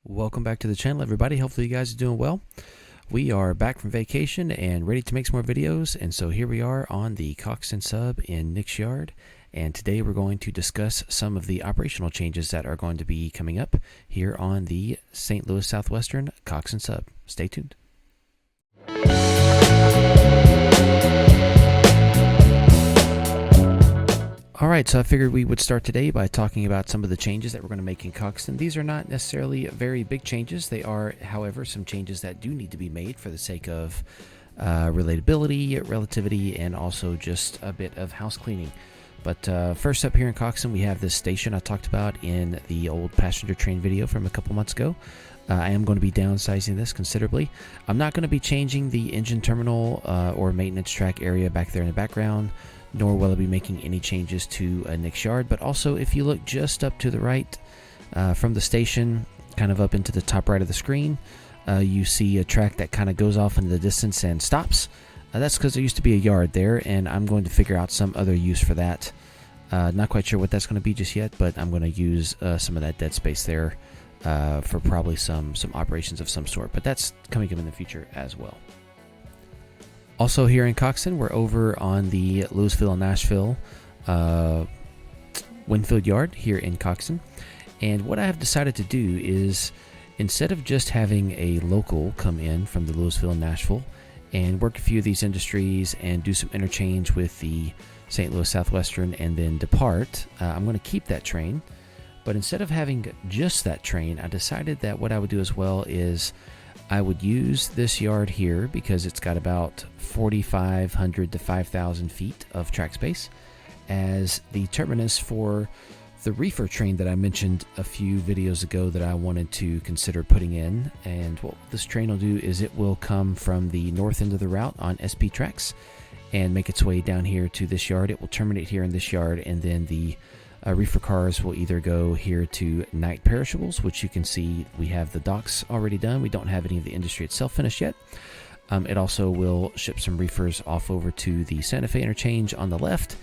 Welcome back to the channel, everybody. Hopefully you guys are doing well. We are back from vacation and ready to make some more videos, and so here we are on the Coxton Sub in Nick's yard, and today we're going to discuss some of the operational changes that are going to be coming up here on the St. Louis Southwestern Coxton Sub. Stay tuned. Alright, so I figured we would start today by talking about some of the changes that we're going to make in Coxton. These are not necessarily very big changes. They are, however, some changes that do need to be made for the sake of relatability, relativity, and also just a bit of house cleaning. But first up here in Coxton, we have this station I talked about in the old passenger train video from a couple months ago. I am going to be downsizing this considerably. I'm not going to be changing the engine terminal or maintenance track area back there in the background, nor will I be making any changes to Nick's yard. But also, if you look just up to the right from the station, kind of up into the top right of the screen, you see a track that kind of goes off into the distance and stops. That's because there used to be a yard there, and I'm going to figure out some other use for that. Not quite sure what that's going to be just yet, but I'm going to use some of that dead space there for probably some operations of some sort. But that's coming up in the future as well. Also here in Coxton, we're over on the Louisville and Nashville Winfield yard here in Coxton. And what I have decided to do is, instead of just having a local come in from the Louisville and Nashville and work a few of these industries and do some interchange with the St. Louis Southwestern and then depart, I'm going to keep that train. But instead of having just that train, I decided that what I would do as well is I would use this yard here because it's got about 4,500 to 5,000 feet of track space as the terminus for the reefer train that I mentioned a few videos ago that I wanted to consider putting in. And what this train will do is it will come from the north end of the route on SP tracks and make its way down here to this yard. It will terminate here in this yard, and then the reefer cars will either go here to Night Perishables, which you can see we have the docks already done. We don't have any of the industry itself finished yet. It also will ship some reefers off over to the Santa Fe interchange on the left.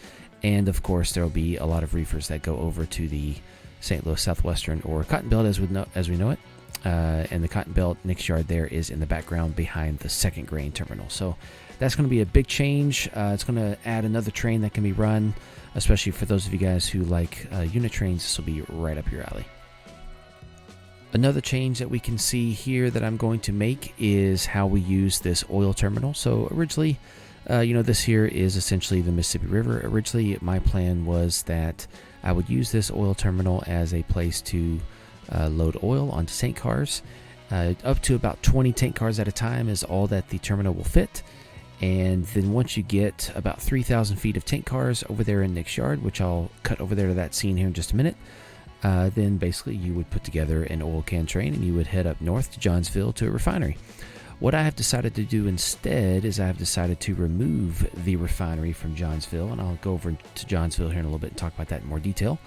And of course, there will be a lot of reefers that go over to the St. Louis Southwestern or Cotton Belt as we know it. And the Cotton Belt Nick's yard there is in the background behind the second grain terminal. So that's going to be a big change. It's going to add another train that can be run, especially for those of you guys who like unit trains. This will be right up your alley. Another change that we can see here that I'm going to make is how we use this oil terminal. So originally, this here is essentially the Mississippi River. Originally, my plan was that I would use this oil terminal as a place to load oil onto tank cars. Up to about 20 tank cars at a time is all that the terminal will fit. And then once you get about 3,000 feet of tank cars over there in Nick's yard, which I'll cut over there to that scene here in just a minute, then basically you would put together an oil can train and you would head up north to Johnsville to a refinery. What I have decided to do instead is I have decided to remove the refinery from Johnsville, and I'll go over to Johnsville here in a little bit and talk about that in more detail.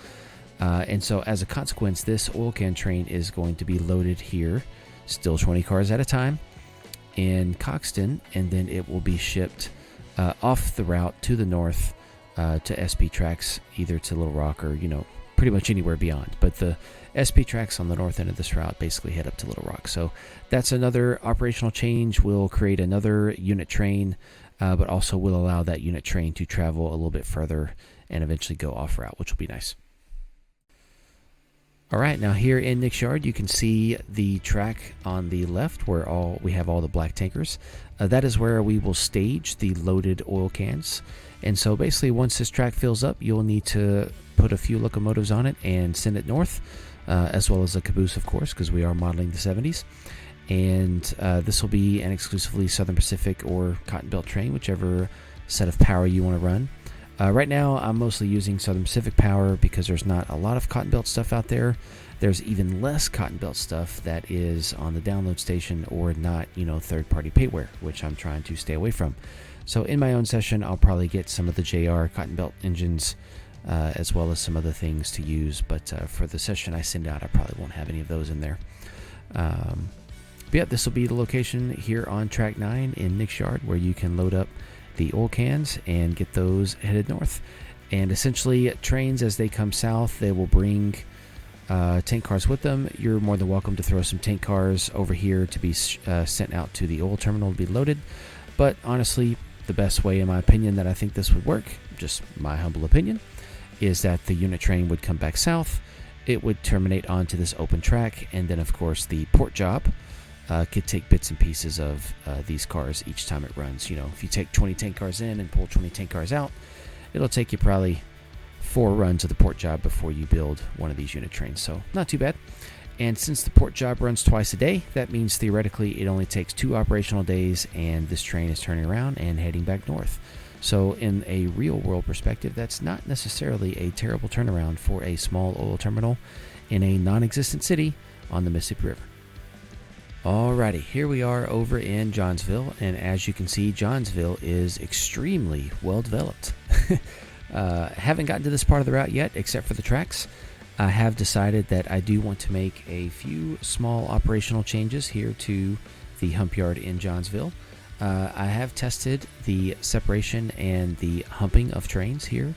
And so as a consequence, this oil can train is going to be loaded here, still 20 cars at a time, in Coxton, and then it will be shipped off the route to the north to SP tracks, either to Little Rock or, pretty much anywhere beyond. But the SP tracks on the north end of this route basically head up to Little Rock. So that's another operational change. We'll create another unit train, but also will allow that unit train to travel a little bit further and eventually go off route, which will be nice. All right, now here in Nick's yard, you can see the track on the left where we have all the black tankers. That is where we will stage the loaded oil cans. And so basically, once this track fills up, you'll need to put a few locomotives on it and send it north, as well as a caboose, of course, because we are modeling the 70s. And this will be an exclusively Southern Pacific or Cotton Belt train, whichever set of power you want to run. Right now, I'm mostly using Southern Pacific power because there's not a lot of Cotton Belt stuff out there. There's even less Cotton Belt stuff that is on the download station or not, third-party payware, which I'm trying to stay away from. So in my own session, I'll probably get some of the JR Cotton Belt engines as well as some other things to use. But for the session I send out, I probably won't have any of those in there. But yeah, this will be the location here on Track 9 in Nick's yard where you can load up the oil cans and get those headed north. And essentially, trains as they come south, they will bring tank cars with them, you're more than welcome to throw some tank cars over here to be sent out to the oil terminal to be loaded. But honestly, the best way, in my opinion, that I think this would work, just my humble opinion, is that the unit train would come back south. It would terminate onto this open track, and then of course the port job could take bits and pieces of these cars each time it runs. You know, if you take 20 tank cars in and pull 20 tank cars out, it'll take you probably 4 runs of the port job before you build one of these unit trains. So not too bad. And since the port job runs twice a day, that means theoretically it only takes 2 operational days, and this train is turning around and heading back north. So in a real world perspective, that's not necessarily a terrible turnaround for a small oil terminal in a non-existent city on the Mississippi River. Alrighty, here we are over in Johnsville, and as you can see, Johnsville is extremely well developed. Haven't gotten to this part of the route yet, except for the tracks. I have decided that I do want to make a few small operational changes here to the hump yard in Johnsville. I have tested the separation and the humping of trains here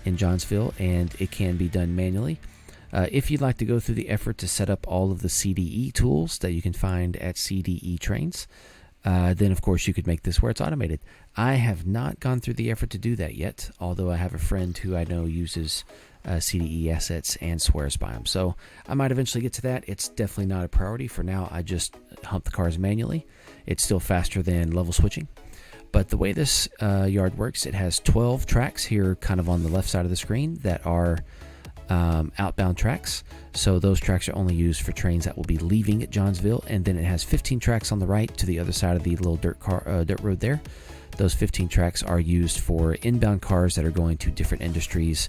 in Johnsville, and it can be done manually. If you'd like to go through the effort to set up all of the CDE tools that you can find at CDE Trains, then of course you could make this where it's automated. I have not gone through the effort to do that yet, although I have a friend who I know uses CDE assets and swears by them. So I might eventually get to that. It's definitely not a priority. For now, I just hump the cars manually. It's still faster than level switching. But the way this yard works, it has 12 tracks here kind of on the left side of the screen that are outbound tracks. So those tracks are only used for trains that will be leaving at Johnsville. And then it has 15 tracks on the right to the other side of the little dirt road there. Those 15 tracks are used for inbound cars that are going to different industries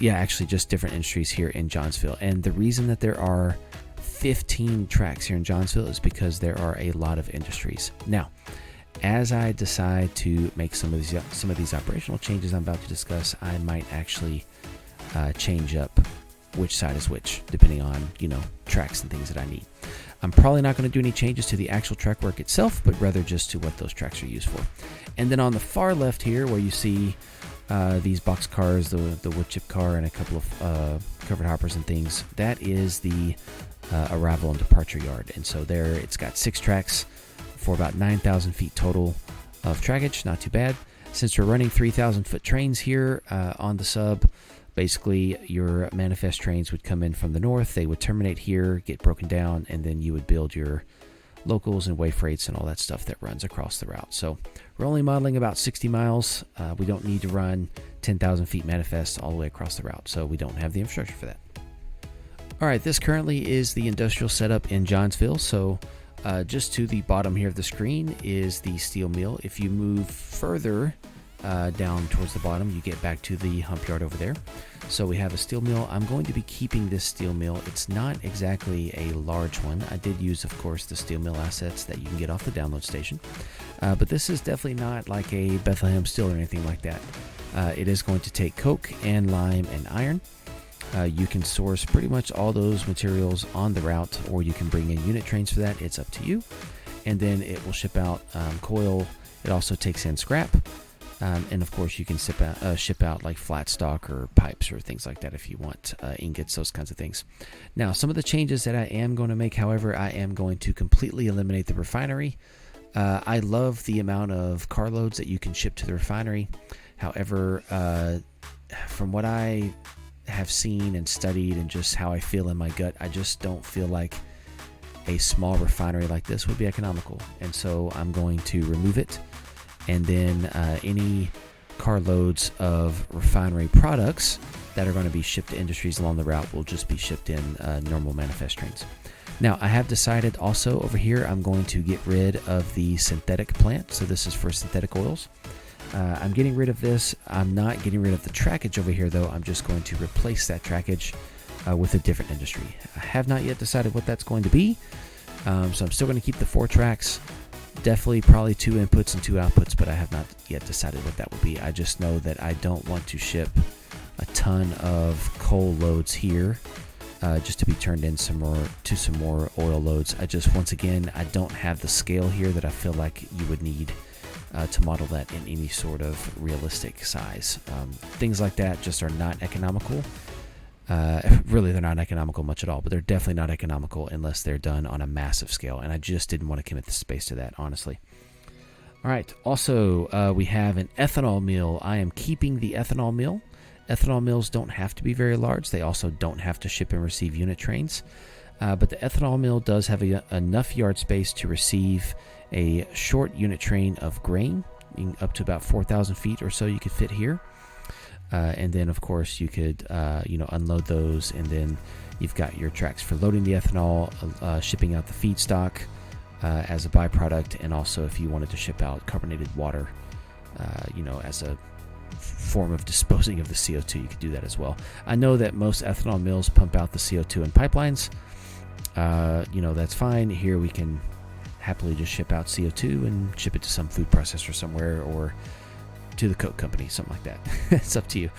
actually just different industries here in Johnsville. And the reason that there are 15 tracks here in Johnsville is because there are a lot of industries. Now, as I decide to make some of these operational changes I'm about to discuss, I might actually change up which side is which, depending on, tracks and things that I need. I'm probably not going to do any changes to the actual track work itself, but rather just to what those tracks are used for. And then on the far left here, where you see these box cars, the wood chip car, and a couple of covered hoppers and things, that is the arrival and departure yard. And so there, it's got 6 tracks for about 9,000 feet total of trackage. Not too bad. Since we're running 3,000 foot trains here on the sub, basically your manifest trains would come in from the north. They would terminate here, get broken down, and then you would build your locals and way freights and all that stuff that runs across the route. So we're only modeling about 60 miles. We don't need to run 10,000 feet manifest all the way across the route, so we don't have the infrastructure for that. All right, this currently is the industrial setup in Johnsville. So just to the bottom here of the screen is the steel mill. If you move further down towards the bottom, you get back to the hump yard over there. So we have a steel mill. I'm going to be keeping this steel mill. It's not exactly a large one. I did use, of course, the steel mill assets that you can get off the download station. But this is definitely not like a Bethlehem steel or anything like that. It is going to take coke and lime and iron. You can source pretty much all those materials on the route, or you can bring in unit trains for that. It's up to you. And then it will ship out coil. It also takes in scrap. And of course, you can ship out like flat stock or pipes or things like that if you want, ingots, those kinds of things. Now, some of the changes that I am going to make, however, I am going to completely eliminate the refinery. I love the amount of carloads that you can ship to the refinery. However, from what I have seen and studied and just how I feel in my gut, I just don't feel like a small refinery like this would be economical. And so I'm going to remove it. And then any carloads of refinery products that are going to be shipped to industries along the route will just be shipped in normal manifest trains. Now, I have decided also over here I'm going to get rid of the synthetic plant. So this is for synthetic oils. I'm getting rid of this. I'm not getting rid of the trackage over here, though. I'm just going to replace that trackage with a different industry. I have not yet decided what that's going to be. So I'm still going to keep the 4 tracks. Definitely probably 2 inputs and 2 outputs, but I have not yet decided what that will be. I just know that I don't want to ship a ton of coal loads here just to be turned in some more oil loads. Once again, I don't have the scale here that I feel like you would need to model that in any sort of realistic size. Things like that just are not economical. Really, they're not economical much at all, but they're definitely not economical unless they're done on a massive scale, and I just didn't want to commit the space to that, honestly. All right, also, we have an ethanol mill. I am keeping the ethanol mill. Ethanol mills don't have to be very large. They also don't have to ship and receive unit trains. But the ethanol mill does have enough yard space to receive a short unit train of grain, up to about 4,000 feet or so you could fit here. And then, of course, you could unload those, and then you've got your tracks for loading the ethanol, shipping out the feedstock as a byproduct, and also if you wanted to ship out carbonated water, as a form of disposing of the CO2, you could do that as well. I know that most ethanol mills pump out the CO2 in pipelines. That's fine. Here we can happily just ship out CO2 and ship it to some food processor somewhere, or to the Coke company, something like that. It's up to you.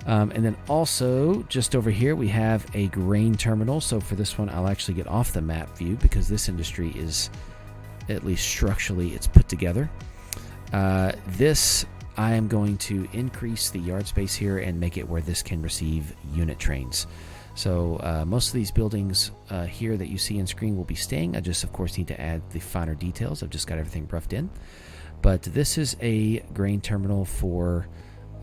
And then also, just over here, we have a grain terminal. So for this one, I'll actually get off the map view because this industry is, at least structurally, it's put together. This, I am going to increase the yard space here and make it where this can receive unit trains. So most of these buildings here that you see on screen will be staying. I just, of course, need to add the finer details. I've just got everything roughed in. But this is a grain terminal for,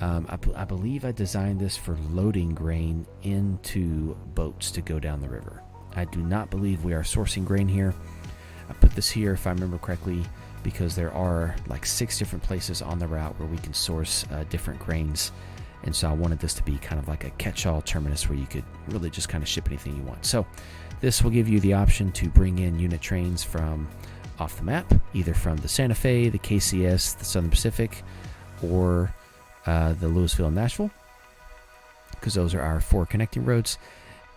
I believe I designed this for loading grain into boats to go down the river. I do not believe we are sourcing grain here. I put this here, if I remember correctly, because there are like 6 different places on the route where we can source different grains. And so I wanted this to be kind of like a catch-all terminus where you could really just kind of ship anything you want. So this will give you the option to bring in unit trains from off the map, either from the Santa Fe, the KCS, the Southern Pacific, or the Louisville and Nashville, because those are our 4 connecting roads.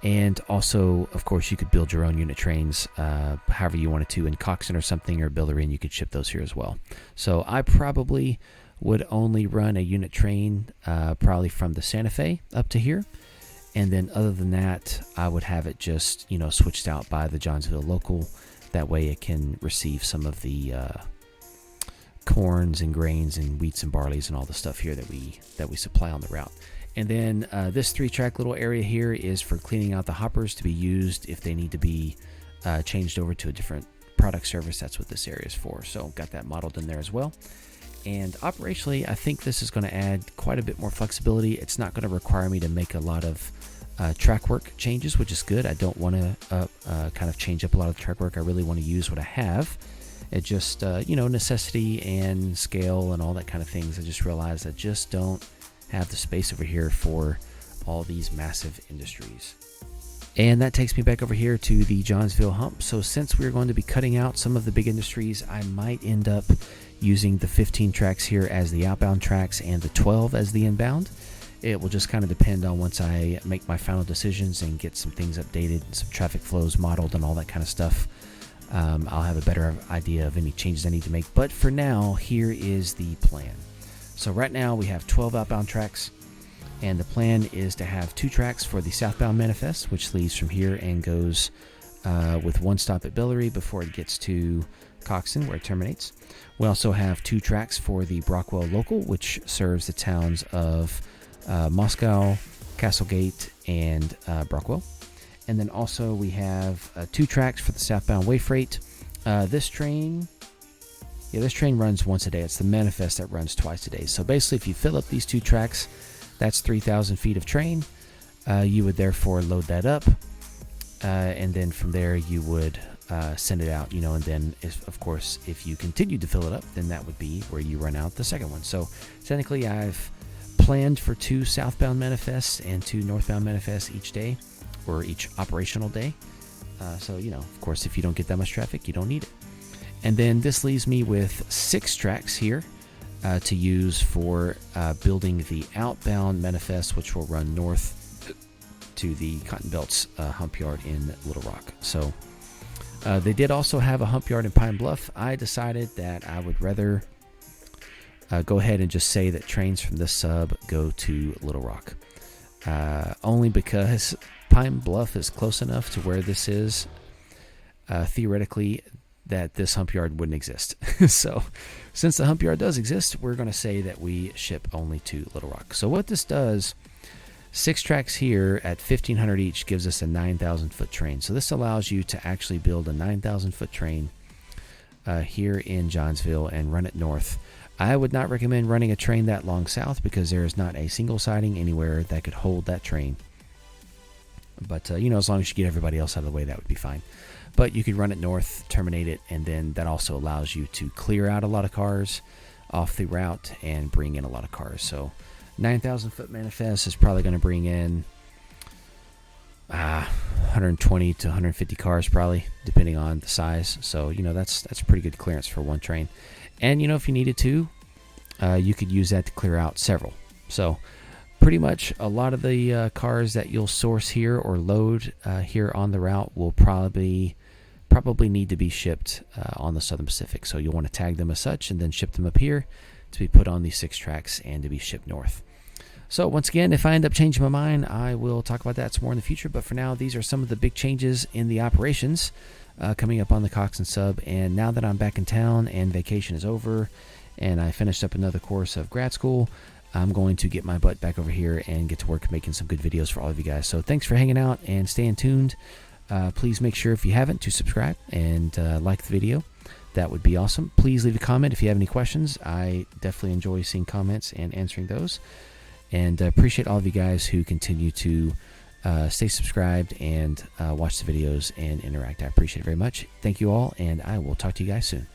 And also, of course, you could build your own unit trains however you wanted to in Coxton or something, or build in, you could ship those here as well. So I probably would only run a unit train probably from the Santa Fe up to here. And then other than that, I would have it just, switched out by the Johnsville local. That way it can receive some of the corns and grains and wheats and barleys and all the stuff here that we supply on the route. And then this 3-track little area here is for cleaning out the hoppers to be used if they need to be changed over to a different product service. That's what this area is for. So got that modeled in there as well. And operationally, I think this is going to add quite a bit more flexibility. It's not going to require me to make a lot of track work changes, which is good. I don't want to kind of change up a lot of the track work. I really want to use what I have. It just, necessity and scale and all that kind of things. I just realized I just don't have the space over here for all these massive industries. And that takes me back over here to the Johnsville Hump. So since we're going to be cutting out some of the big industries, I might end up using the 15 tracks here as the outbound tracks and the 12 as the inbound. It will just kind of depend on once I make my final decisions and get some things updated, some traffic flows modeled and all that kind of stuff. I'll have a better idea of any changes I need to make. But for now, here is the plan. So right now we have 12 outbound tracks, and the plan is to have 2 tracks for the southbound manifest, which leaves from here and goes with 1 stop at Bellary before it gets to Coxton, where it terminates. We also have 2 tracks for the Brockwell local, which serves the towns of Moscow, Castlegate, and Brockwell. And then also we have 2 tracks for the southbound way freight. This train runs once a day. It's the manifest that runs twice a day. So basically, if you fill up these 2 tracks, that's 3,000 feet of train. You would therefore load that up, and then from there you would send it out. And then if you continue to fill it up, then that would be where you run out the second one. So technically, I've planned for 2 southbound manifests and 2 northbound manifests each day, or each operational day. So of course, if you don't get that much traffic, you don't need it. And then this leaves me with 6 tracks here to use for building the outbound manifest, which will run north to the Cotton Belts hump yard in Little Rock. So they did also have a hump yard in Pine Bluff. I decided that I would rather go ahead and just say that trains from this sub go to Little Rock. Only because Pine Bluff is close enough to where this is. Theoretically, that this hump yard wouldn't exist. So since the hump yard does exist, we're going to say that we ship only to Little Rock. So what this does, 6 tracks here at $1,500 each gives us a 9,000 foot train. So this allows you to actually build a 9,000 foot train here in Johnsville and run it north. I would not recommend running a train that long south because there is not a single siding anywhere that could hold that train. But, you know, as long as you get everybody else out of the way, that would be fine. But you could run it north, terminate it, and then that also allows you to clear out a lot of cars off the route and bring in a lot of cars. So 9,000 foot manifest is probably going to bring in 120 to 150 cars probably, depending on the size. So, you know, that's pretty good clearance for one train. And, you know, if you needed to, you could use that to clear out several. So pretty much a lot of the cars that you'll source here or load here on the route will probably need to be shipped on the Southern Pacific. So you'll want to tag them as such and then ship them up here to be put on these 6 tracks and to be shipped north. So once again, if I end up changing my mind, I will talk about that some more in the future. But for now, these are some of the big changes in the operations coming up on the Coxton Sub. And now that I'm back in town and vacation is over and I finished up another course of grad school, I'm going to get my butt back over here and get to work making some good videos for all of you guys. So thanks for hanging out and staying tuned. Please make sure, if you haven't, to subscribe and like the video. That would be awesome. Please leave a comment if you have any questions. I definitely enjoy seeing comments and answering those. And appreciate all of you guys who continue to stay subscribed and watch the videos and interact. I appreciate it very much. Thank you all, and I will talk to you guys soon.